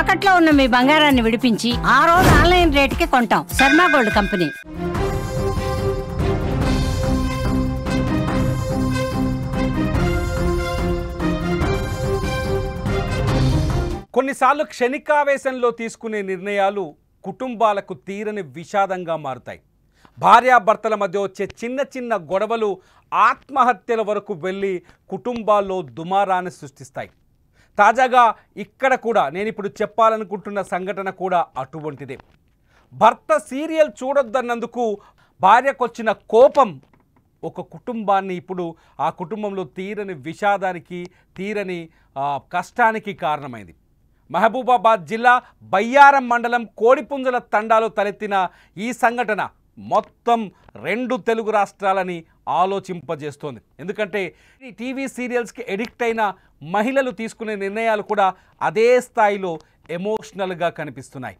తాకట్లో ఉన్న మీ బంగారాన్ని విడిపించి ఆ రోజు ఆన్లైన్ రేటుకి కొంటాం. Sharma gold company. కొన్నిసార్లు క్షణికావేశంలో తీసుకునే నిర్ణయాలు కుటుంబాలకు తీరని విషాదంగా మారుతాయి. భార్యాభర్తల మధ్య వచ్చే చిన్న చిన్న గొడవలు ఆత్మహత్యల వరకు వెళ్ళి కుటుంబాల్లో దుమారాన్ని సృష్టిస్తాయి. తాజాగా ఇక్కడ కూడా నేను ఇప్పుడు చెప్పాలనుకుంటున్న సంఘటన కూడా అటువంటిదే. భర్త సీరియల్ చూడొద్దన్నందుకు భార్యకొచ్చిన కోపం ఒక కుటుంబాన్ని ఇప్పుడు ఆ కుటుంబంలో తీరని విషాదానికి, తీరని కష్టానికి కారణమైంది. మహబూబాబాద్ జిల్లా బయ్యారం మండలం కోడిపుంజల తండాలో తలెత్తిన ఈ సంఘటన మొత్తం 2 తెలుగు రాష్ట్రాలని ఆలోచింపజేస్తోంది. ఎందుకంటే ఈ టీవీ సీరియల్స్కి ఎడిక్ట్ అయిన మహిళలు తీసుకునే నిర్ణయాలు కూడా అదే స్థాయిలో ఎమోషనల్గా కనిపిస్తున్నాయి.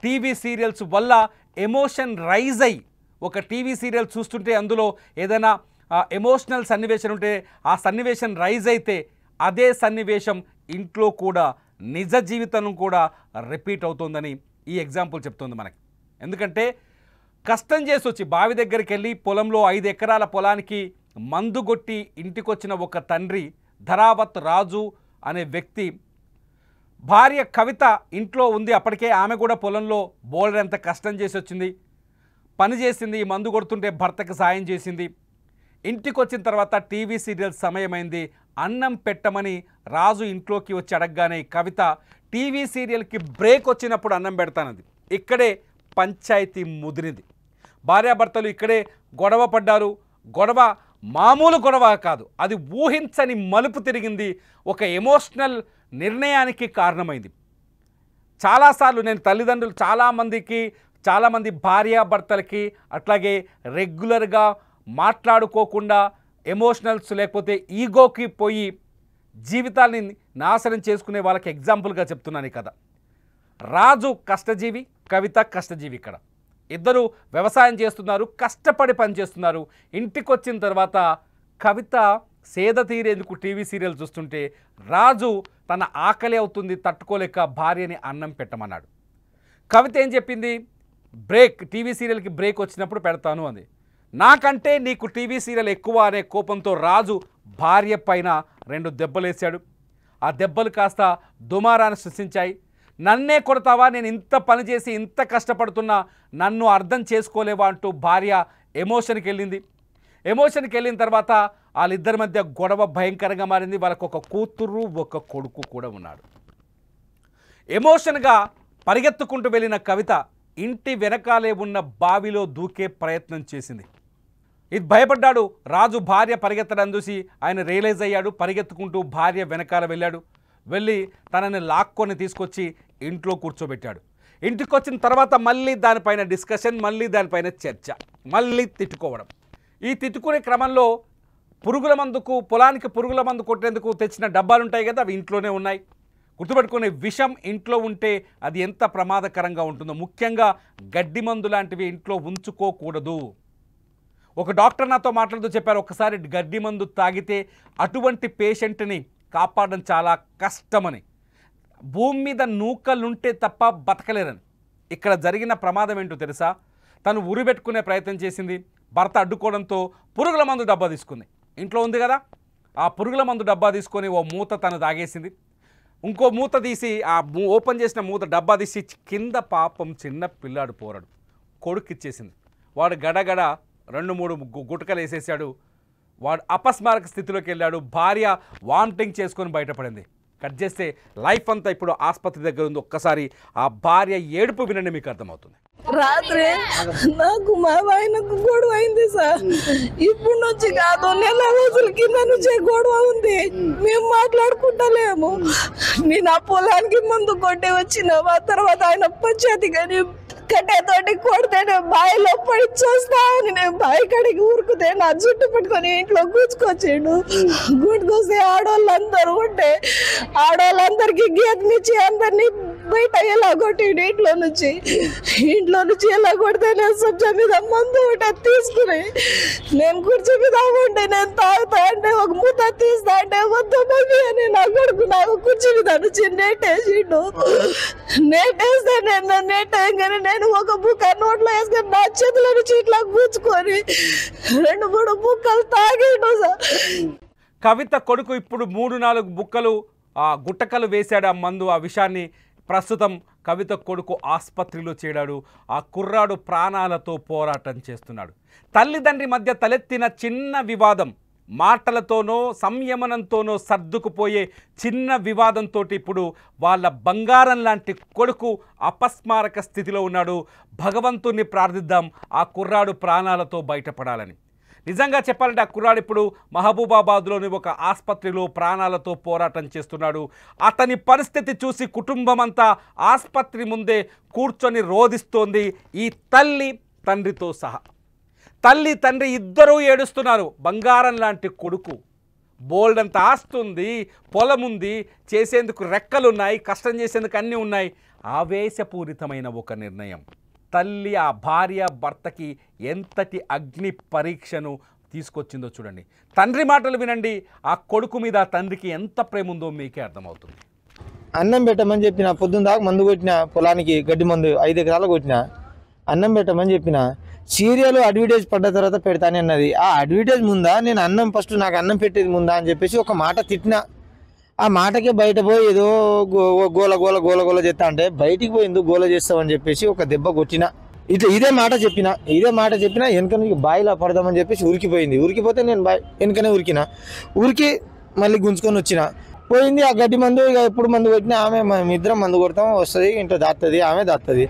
టీవీ సీరియల్స్ వల్ల ఎమోషన్ రైజ్ అయ్యి ఒక టీవీ సీరియల్ చూస్తుంటే అందులో ఏదైనా ఎమోషనల్ సన్నివేశం ఉంటే ఆ సన్నివేశం రైజ్ అయితే అదే సన్నివేశం ఇంట్లో కూడా నిజ జీవితం కూడా రిపీట్ అవుతుందని ఈ ఎగ్జాంపుల్ చెప్తుంది మనకి. ఎందుకంటే కష్టం చేసి వచ్చి బావి దగ్గరికి వెళ్ళి పొలంలో 5 ఎకరాల పొలానికి మందు కొట్టి ఇంటికొచ్చిన ఒక తండ్రి ధరావత్ రాజు అనే వ్యక్తి భార్య కవిత ఇంట్లో ఉంది. అప్పటికే ఆమె కూడా పొలంలో బోల్డంత కష్టం చేసి వచ్చింది, పని చేసింది, మందు కొడుతుంటే భర్తకు సాయం చేసింది. ఇంటికి వచ్చిన తర్వాత టీవీ సీరియల్ సమయమైంది, అన్నం పెట్టమని రాజు ఇంట్లోకి వచ్చి అడగగానే కవిత టీవీ సీరియల్కి బ్రేక్ వచ్చినప్పుడు అన్నం పెడతానంది. ఇక్కడే పంచాయతీ ముదిరింది. భార్యాభర్తలు ఇక్కడే గొడవ పడ్డారు. గొడవ మామూలు గొడవ కాదు, అది ఊహించని మలుపు తిరిగింది, ఒక ఎమోషనల్ నిర్ణయానికి కారణమైంది. చాలాసార్లు నేను తల్లిదండ్రులు చాలామంది భార్యాభర్తలకి అట్లాగే రెగ్యులర్గా మాట్లాడుకోకుండా ఎమోషనల్స్ లేకపోతే ఈగోకి పోయి జీవితాన్ని నాశనం చేసుకునే వాళ్ళకి ఎగ్జాంపుల్గా చెప్తున్నాను ఈ కథ. రాజు కష్టజీవి, కవిత కష్టజీవి. ఇక్కడ ఇద్దరు వ్యవసాయం చేస్తున్నారు, కష్టపడి పనిచేస్తున్నారు. ఇంటికి వచ్చిన తర్వాత కవిత సేద తీరేందుకు టీవీ సీరియల్ చూస్తుంటే రాజు తన ఆకలి అవుతుంది తట్టుకోలేక భార్యని అన్నం పెట్టమన్నాడు. కవిత ఏం చెప్పింది, టీవీ సీరియల్కి బ్రేక్ వచ్చినప్పుడు పెడతాను అంది. నాకంటే నీకు టీవీ సీరియల్ ఎక్కువ అనే కోపంతో రాజు భార్య పైన 2 దెబ్బలేశాడు. ఆ దెబ్బలు కాస్త దుమారాన్ని సృష్టించాయి. నన్నే కొడతావా, నేను ఇంత పని చేసి ఇంత కష్టపడుతున్నా నన్ను అర్థం చేసుకోలేవా అంటూ భార్య ఎమోషన్కి వెళ్ళింది. ఎమోషన్కి వెళ్ళిన తర్వాత వాళ్ళిద్దరి మధ్య గొడవ భయంకరంగా మారింది. వాళ్ళకు ఒక కూతురు ఒక కొడుకు కూడా ఉన్నాడు. ఎమోషన్గా పరిగెత్తుకుంటూ వెళ్ళిన కవిత ఇంటి వెనకాలే ఉన్న బావిలో దూకే ప్రయత్నం చేసింది. ఇది భయపడ్డాడు రాజు. భార్య పరిగెత్తడం చూసి ఆయన రియలైజ్ అయ్యాడు. పరిగెత్తుకుంటూ భార్య వెనకాల వెళ్ళి తనని లాక్కొని తీసుకొచ్చి ఇంట్లో కూర్చోబెట్టాడు. ఇంటికి వచ్చిన తర్వాత మళ్ళీ దానిపైన డిస్కషన్, మళ్ళీ దానిపైన చర్చ, మళ్ళీ తిట్టుకోవడం. ఈ తిట్టుకునే క్రమంలో పొలానికి పురుగుల మందు కొట్టేందుకు తెచ్చిన డబ్బాలు ఉంటాయి కదా, అవి ఇంట్లోనే ఉన్నాయి. గుర్తుపెట్టుకునే విషం ఇంట్లో ఉంటే అది ఎంత ప్రమాదకరంగా ఉంటుందో. ముఖ్యంగా గడ్డి మందు లాంటివి ఇంట్లో ఉంచుకోకూడదు. ఒక డాక్టర్ నాతో మాట్లాడుతూ చెప్పారు, ఒకసారి గడ్డి మందు తాగితే అటువంటి పేషెంట్ని కాపాడడం చాలా కష్టమని. భూమి మీద నూకలుంటే తప్ప బతకలేరని. ఇక్కడ జరిగిన ప్రమాదం ఏంటో తెలుసా, తను ఉరిపెట్టుకునే ప్రయత్నం చేసింది. భర్త అడ్డుకోవడంతో పురుగుల మందు డబ్బా తీసుకుంది. ఇంట్లో ఉంది కదా, ఆ పురుగుల మందు డబ్బా తీసుకొని ఓ మూత తను తాగేసింది. ఇంకో మూత తీసి ఓపెన్ చేసిన మూత డబ్బా తీసి కింద పాపం చిన్న పిల్లాడు పోరాడు కొడుకు ఇచ్చేసింది. వాడు గడగడ 2-3 గుటకలు వేసేసాడు. వాడు అపస్మారక స్థితిలోకి వెళ్ళాడు. భార్య వామిటింగ్ చేసుకొని బయటపడింది. కట్ చేస్తే లైఫ్ అంతా ఇప్పుడు ఆసుపత్రి దగ్గర ఉంది. ఒక్కసారి ఆ భార్య ఏడుపు వినండి, మీకు అర్థమవుతుంది. రాత్రి నాకు మా ఆయనకు గొడవ అయింది సార్. ఇప్పుడు నుంచి కాదు, 4 రోజుల కింద నుంచే గొడవ ఉంది. మేము మాట్లాడుకుంటలేము. నేను ఆ పొలానికి ముందు కొట్టి వచ్చిన తర్వాత ఆయన పంచాయతీ కానీ కట్టేతోటి కొడితే నేను బావిలో పడి చూస్తా అని నేను బావి కడిగి ఊరుకుతే నా జుట్టు పట్టుకొని ఇంట్లో కూర్చుకొచ్చిండు. గుడ్కొస్తే ఆడవాళ్ళందరూ ఉంటే ఆడవాళ్ళందరికీ గీతనిచ్చి అందరినీ బయట ఎలా కొట్టిండు. ఇంట్లో నుంచి ఎలా కొడితే నేను సబ్జా మీద మందు ఒకటి తీసుకుని నేను కుర్చీ మీద ఉంటే నేను తాగుతా అంటే ఒక ముద్ద తీస్తా అంటే వద్దు మమ్మీ అని నా కొడుకు నాకు కుర్చీ మీద నుంచి నేటేసిండు. నేటేస్తే నేటేయగానే నేను ఒక బుక్క నోట్లో వేసుకొని నా చేతుల నుంచి ఇట్లా కూర్చుకొని 2-3 బుక్కలు తాగిండు సార్. కవిత కొడుకు ఇప్పుడు 3-4 బుక్కలు గుట్టకలు వేశాడు ఆ మందు. ఆ విషయాన్ని ప్రస్తుతం కవిత కొడుకు ఆసుపత్రిలో చేరాడు. ఆ కుర్రాడు ప్రాణాలతో పోరాటం చేస్తున్నాడు. తల్లిదండ్రి మధ్య తలెత్తిన చిన్న వివాదం, మాటలతోనో సంయమనంతోనో సర్దుకుపోయే చిన్న వివాదంతో ఇప్పుడు వాళ్ళ బంగారం లాంటి కొడుకు అపస్మారక స్థితిలో ఉన్నాడు. భగవంతుణ్ణి ప్రార్థిద్దాం ఆ కుర్రాడు ప్రాణాలతో బయటపడాలని. నిజంగా చెప్పాలంటే ఆ కుర్రాడు ఇప్పుడు మహబూబాబాద్లోని ఒక ఆసుపత్రిలో ప్రాణాలతో పోరాటం చేస్తున్నాడు. అతని పరిస్థితి చూసి కుటుంబం అంతా ఆసుపత్రి ముందే కూర్చొని రోధిస్తోంది, ఈ తల్లి తండ్రితో సహా. తల్లి తండ్రి ఇద్దరూ ఏడుస్తున్నారు. బంగారం లాంటి కొడుకు, బోల్డ్ అంత ఆస్తుంది, పొలం ఉంది, చేసేందుకు రెక్కలున్నాయి, కష్టం చేసేందుకు అన్నీ ఉన్నాయి. ఆవేశపూరితమైన ఒక నిర్ణయం. తల్లి ఆ భార్య భర్తకి ఎంతటి అగ్ని పరీక్షను తీసుకొచ్చిందో చూడండి. తండ్రి మాటలు వినండి. ఆ కొడుకు మీద తండ్రికి ఎంత ప్రేమ ఉందో మీకే అర్థమవుతుంది. అన్నం పెట్టమని చెప్పిన, పొద్దున్న దాకా మందు కొట్టిన, పొలానికి గడ్డి మందు 5 ఎకరాలు కొట్టిన, అన్నం పెట్టమని చెప్పిన. సీరియల్ అడ్వర్టైజ్ పడ్డ తర్వాత పెడతానే అన్నది. ఆ అడ్వర్టైజ్ ముందా, నేను అన్నం ఫస్ట్ నాకు అన్నం పెట్టేది ముందా అని చెప్పేసి ఒక మాట తిట్టిన. ఆ మాటకే బయట పోయి ఏదో గోల గోల గోల గోల చేస్తా అంటే బయటికి పోయి ఎందుకు గోల చేస్తామని చెప్పేసి ఒక దెబ్బ కొట్టిన. ఇదే మాట చెప్పిన వెనక నుంచి బాయిలా పడదామని చెప్పేసి ఉరికిపోయింది. ఉరికిపోతే నేను వెనకనే ఉరికి మళ్ళీ గుంజుకొని వచ్చిన. పోయింది ఆ గడ్డి మందు. ఇక ఎప్పుడు మందు కొట్టినా ఆమె ఇద్దరం మందు కొడతాం, వస్తుంది, ఇంట్లో దాస్తుంది, ఆమె దాస్తుంది.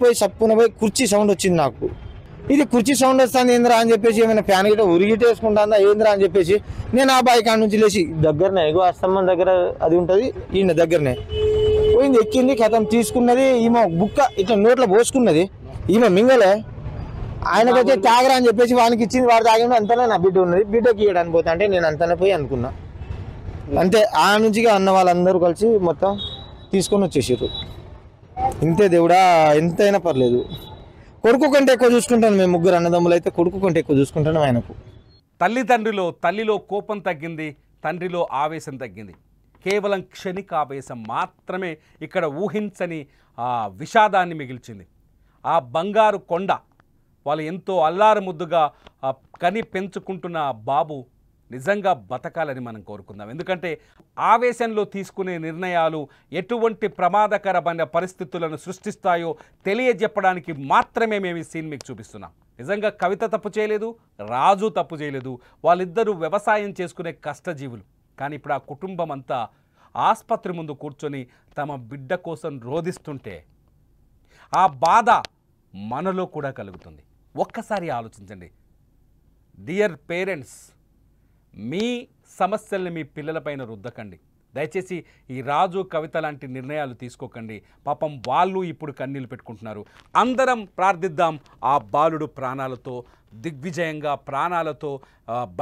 పోయి సప్పున పోయి కుర్చీ సౌండ్ వచ్చింది నాకు. ఇది కుర్చీ సౌండ్ వస్తుంది ఏంద్రా అని చెప్పేసి, ఏమైనా ఫ్యాన్ గిట్ట ఉరిగిటేసుకుంటుందా ఏంద్రా అని చెప్పేసి నేను ఆ బాయి కాడ నుంచి లేచి దగ్గరనే ఎగో అస్తమ్మం దగ్గర అది ఉంటుంది, ఈయన దగ్గరనే పోయింది, ఎక్కింది, కథం తీసుకున్నది. ఈమె బుక్క ఇట్లా నోట్లో పోసుకున్నది, ఈమె మింగలే. ఆయనకైతే తాగరా అని చెప్పేసి వానికి ఇచ్చింది, వాడు తాగిన అంతనే నా బిడ్డ ఉన్నది, బిడ్డకి ఇవ్వడానికి పోతా అంటే నేను అంతనే పోయి అనుకున్నా. అంతే ఆ నుంచి అన్న వాళ్ళందరూ కలిసి మొత్తం తీసుకొని వచ్చేసారు. ఇంతే దేవుడా, ఎంతైనా పర్లేదు. కొడుకు కంటే ఎక్కువ చూసుకుంటాను. మేము 3 అన్నదమ్ములు అయితే కొడుకు కంటే ఎక్కువ చూసుకుంటాను ఆయనకు. తల్లిలో కోపం తగ్గింది, తండ్రిలో ఆవేశం తగ్గింది. కేవలం క్షణిక ఆవేశం మాత్రమే ఇక్కడ ఊహించని విషాదాన్ని మిగిల్చింది. ఆ బంగారు కొండ, వాళ్ళు ఎంతో అల్లారు ముద్దుగా కని పెంచుకుంటున్న బాబు నిజంగా బతకాలని మనం కోరుకుందాం. ఎందుకంటే ఆవేశంలో తీసుకునే నిర్ణయాలు ఎటువంటి ప్రమాదకరమైన పరిస్థితులను సృష్టిస్తాయో తెలియజెప్పడానికి మాత్రమే మేము ఈ సీన్ మీకు చూపిస్తున్నాం. నిజంగా కవిత తప్పు చేయలేదు, రాజు తప్పు చేయలేదు. వాళ్ళిద్దరూ వ్యవసాయం చేసుకునే కష్టజీవులు. కానీ ఇప్పుడు ఆ కుటుంబం అంతా ఆసుపత్రి ముందు కూర్చొని తమ బిడ్డ కోసం రోధిస్తుంటే ఆ బాధ మనలో కూడా కలుగుతుంది. ఒక్కసారి ఆలోచించండి. డియర్ పేరెంట్స్, మీ సమస్యల్ని మీ పిల్లలపైన రుద్దకండి. దయచేసి ఈ రాజు కవిత లాంటి నిర్ణయాలు తీసుకోకండి. పాపం వాళ్ళు ఇప్పుడు కన్నీళ్ళు పెట్టుకుంటున్నారు. అందరం ప్రార్థిద్దాం ఆ బాలుడు ప్రాణాలతో దిగ్విజయంగా ప్రాణాలతో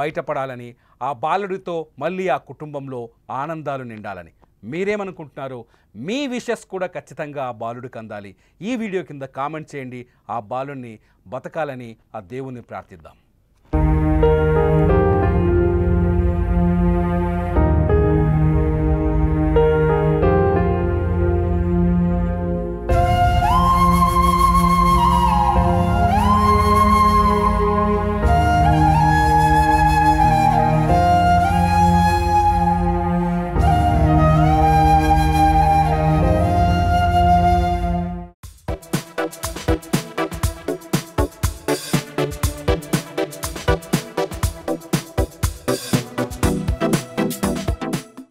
బయటపడాలని, ఆ బాలుడితో మళ్ళీ ఆ కుటుంబంలో ఆనందాలు నిండాలని. మీరేమనుకుంటున్నారో మీ విషెస్ కూడా ఖచ్చితంగా ఆ బాలుడికి అందాలి. ఈ వీడియో కింద కామెంట్ చేయండి. ఆ బాలుడిని బతకాలని ఆ దేవుణ్ణి ప్రార్థిద్దాం.